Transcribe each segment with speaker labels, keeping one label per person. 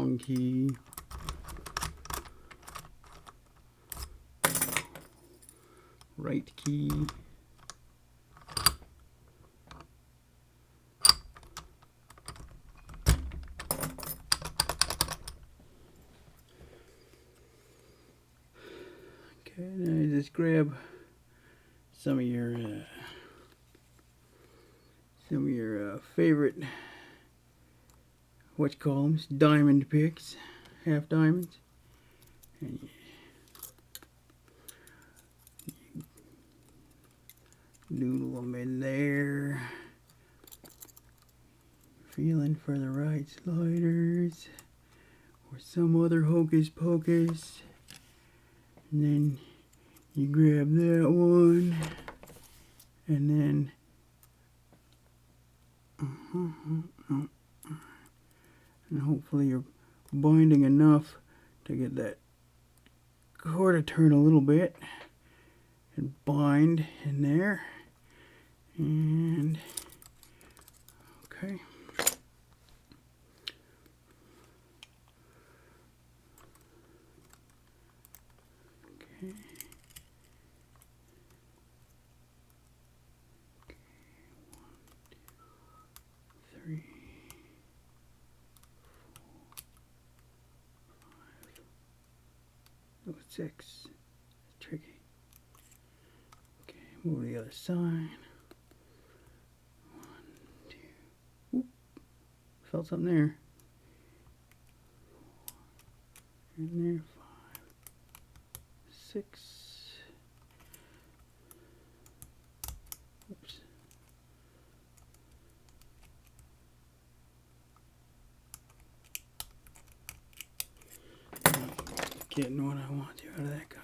Speaker 1: wrong key. Right key. Okay, now just grab some of your favorite, what you call them, diamond picks, half diamonds, and you noodle them in there. Feeling for the right sliders or some other hocus pocus, and then you grab that one, and then and hopefully you're binding enough to get that core to turn a little bit and bind in there. And okay. Okay. 1, 2, 3, 4, 5. Oh, 6. That's tricky. Okay, move to the other side. 1, 2. Oop. Felt something there. 4 in there. 5, 6. Oops. Getting what I want to out of that guy.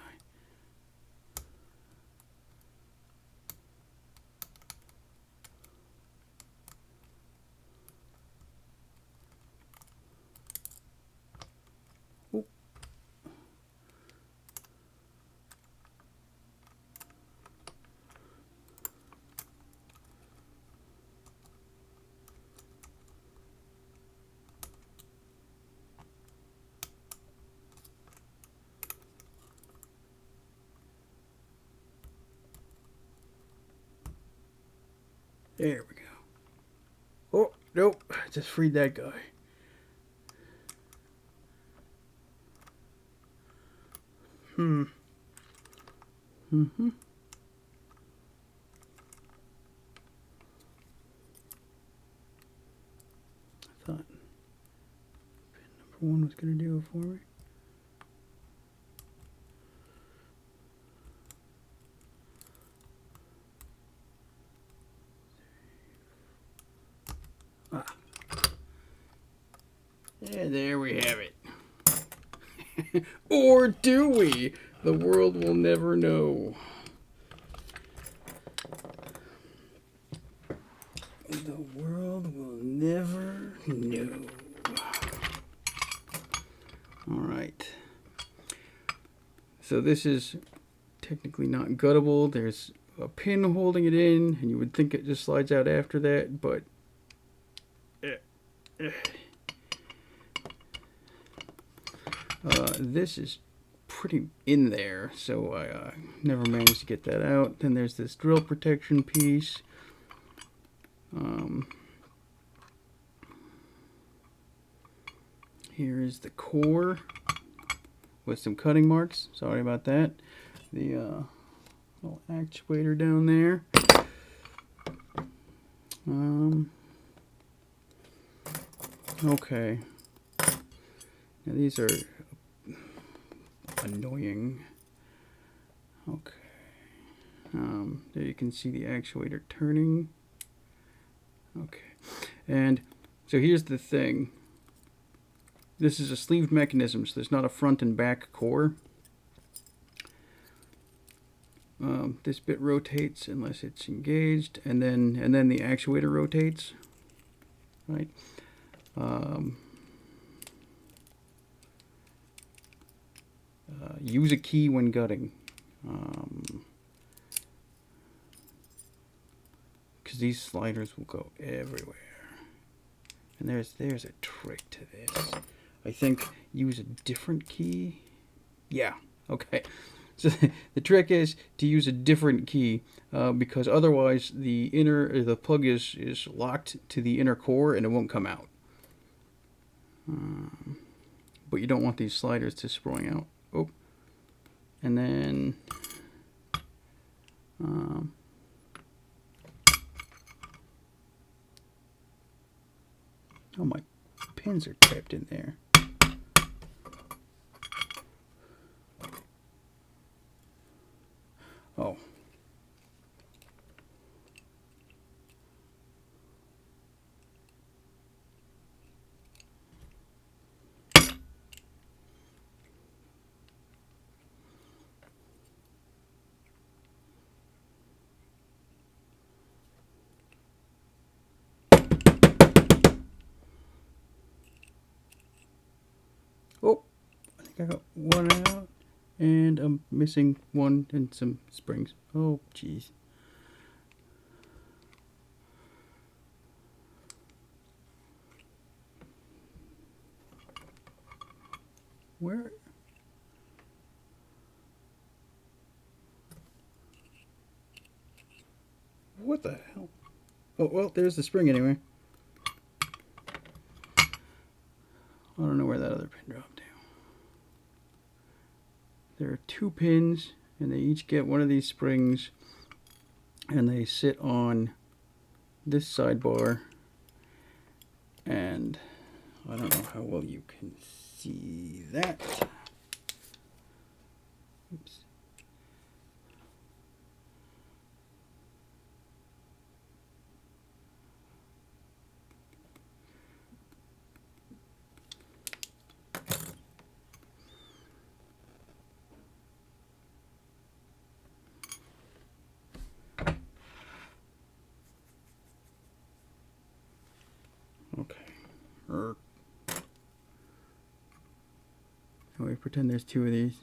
Speaker 1: Oop. There we go. Oh, nope. Just freed that guy. Mm-hmm. I thought pin number 1 was going to do it for me. Ah. And there we have it. Or do we? The world will never know. The world will never know. All right. So this is technically not guttable. There's a pin holding it in, and you would think it just slides out after that, but this is pretty in there, so I never managed to get that out. Then there's this drill protection piece. Here is the core with some cutting marks. Sorry about that. The little actuator down there. Okay. Now these are annoying. Okay. There you can see the actuator turning. Okay. And so here's the thing. This is a sleeved mechanism, so there's not a front and back core. This bit rotates unless it's engaged, and then the actuator rotates. Right. Use a key when gutting, because these sliders will go everywhere. And there's a trick to this. I think, use a different key. Yeah, okay. So the trick is to use a different key because otherwise the plug is locked to the inner core and it won't come out. But you don't want these sliders to spring out. Oh, and then oh, my pins are trapped in there. Oh. Oh, I think I got one out. And I'm missing one and some springs. Oh, jeez. Where? What the hell? Oh, well, there's the spring anyway. I don't know where that other pin dropped to. There are 2 pins, and they each get one of these springs, and they sit on this sidebar. And I don't know how well you can see that. Oops. Okay. So we pretend there's 2 of these.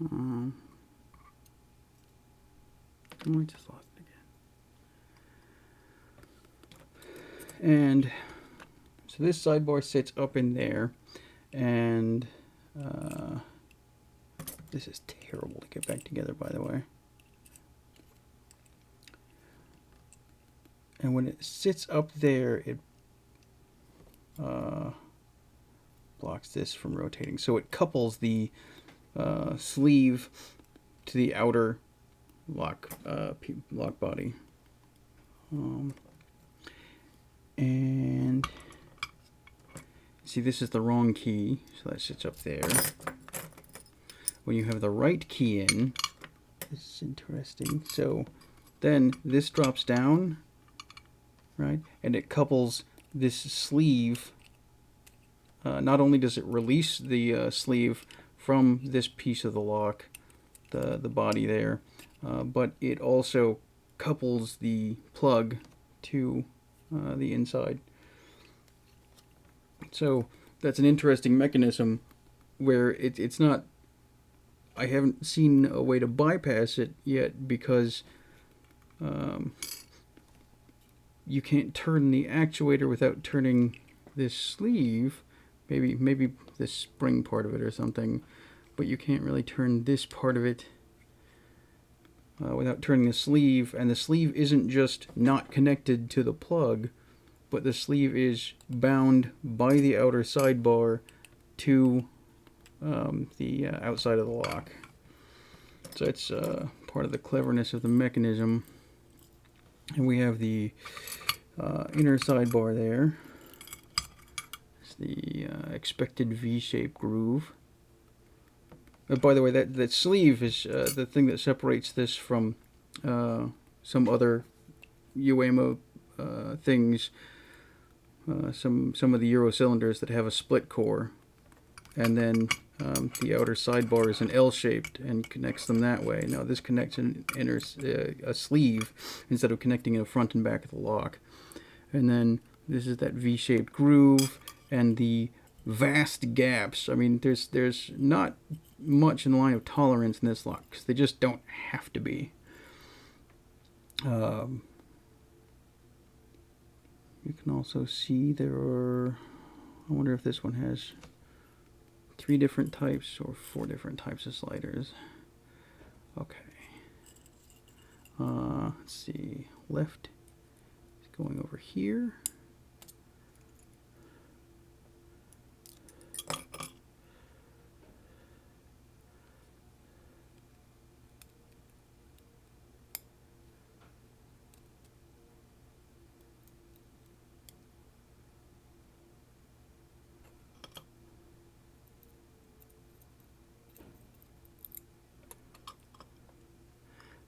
Speaker 1: Oh, I just lost it again. And so this sidebar sits up in there, and this is terrible to get back together, by the way. And when it sits up there, it blocks this from rotating. So it couples the sleeve to the outer lock body. And see, this is the wrong key, so that sits up there. When you have the right key in, this is interesting. So then this drops down, right? And it couples this sleeve. Not only does it release the sleeve from this piece of the lock, the body there, but it also couples the plug to the inside. So that's an interesting mechanism where it's not, I haven't seen a way to bypass it yet because you can't turn the actuator without turning this sleeve. Maybe this spring part of it or something, but you can't really turn this part of it without turning the sleeve. And the sleeve isn't just not connected to the plug, but the sleeve is bound by the outer sidebar to the outside of the lock. So it's part of the cleverness of the mechanism. And we have the inner sidebar there. It's the expected V-shaped groove. By the way, that sleeve is the thing that separates this from some other Yuema things. Some of the Euro cylinders that have a split core, and then the outer sidebar is an L-shaped and connects them that way. Now this connects an inner a sleeve instead of connecting in the front and back of the lock. And then this is that V-shaped groove and the vast gaps. I mean, there's not much in the line of tolerance in this lock because they just don't have to be. You can also see there are, I wonder if this one has 3 different types or 4 different types of sliders. Okay. Let's see. Left is going over here.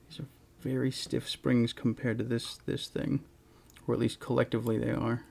Speaker 1: These are very stiff springs compared to this thing, or at least collectively they are.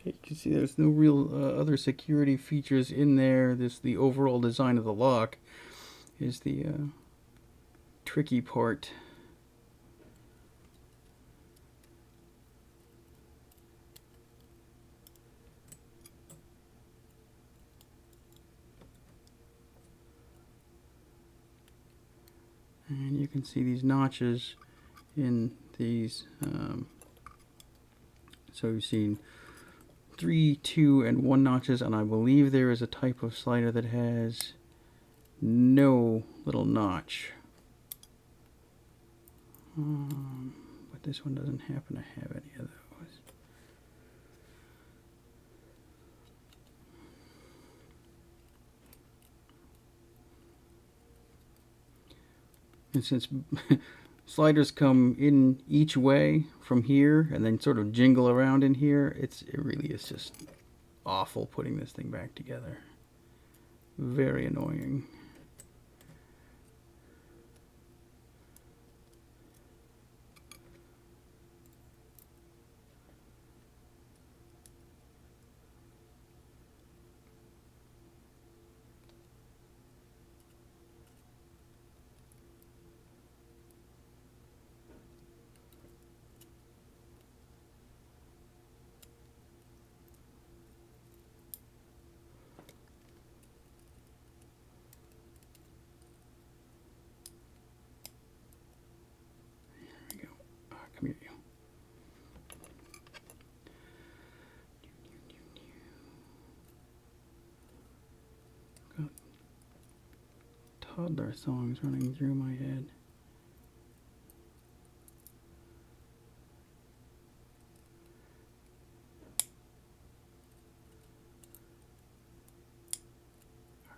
Speaker 1: You can see there's no real other security features in there. The overall design of the lock is the tricky part. And you can see these notches in these. So you've seen 3, 2, and 1 notches, and I believe there is a type of slider that has no little notch. But this one doesn't happen to have any of those. And since sliders come in each way from here and then sort of jingle around in here, it really is just awful putting this thing back together. Very annoying. Come here, you. Got toddler songs running through my head.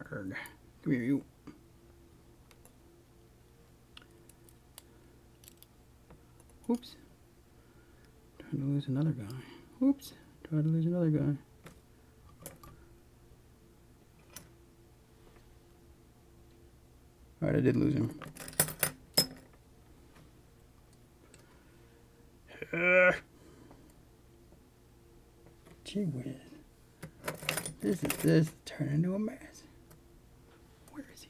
Speaker 1: Arrgh. Come here, you. Oops. Trying to lose another guy. Oops. Trying to lose another guy. Alright, I did lose him. Gee whiz. This is turning into a mess. Where is he?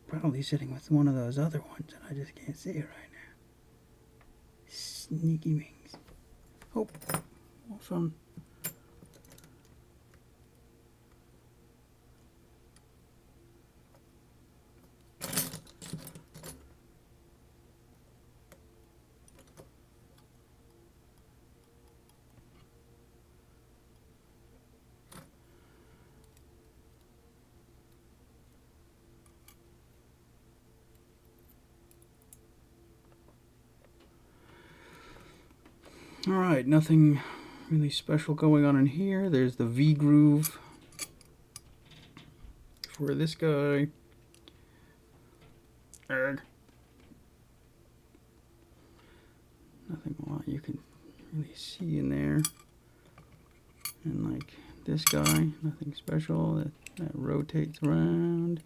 Speaker 1: Probably sitting with one of those other ones, and I just can't see it right now. Sneaky wings. Oh, awesome. Alright, nothing really special going on in here. There's the V groove for this guy. Arrgh. Nothing a lot you can really see in there. And like this guy, nothing special. That rotates around.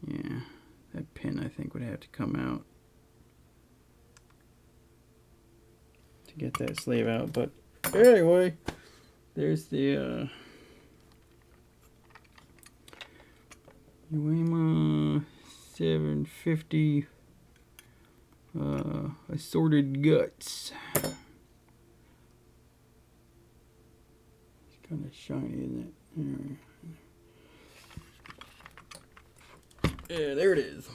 Speaker 1: Yeah, that pin I think would have to come out to get that sleeve out. But anyway, there's the Yuema 750 assorted guts. It's kind of shiny, isn't it? Yeah, there it is.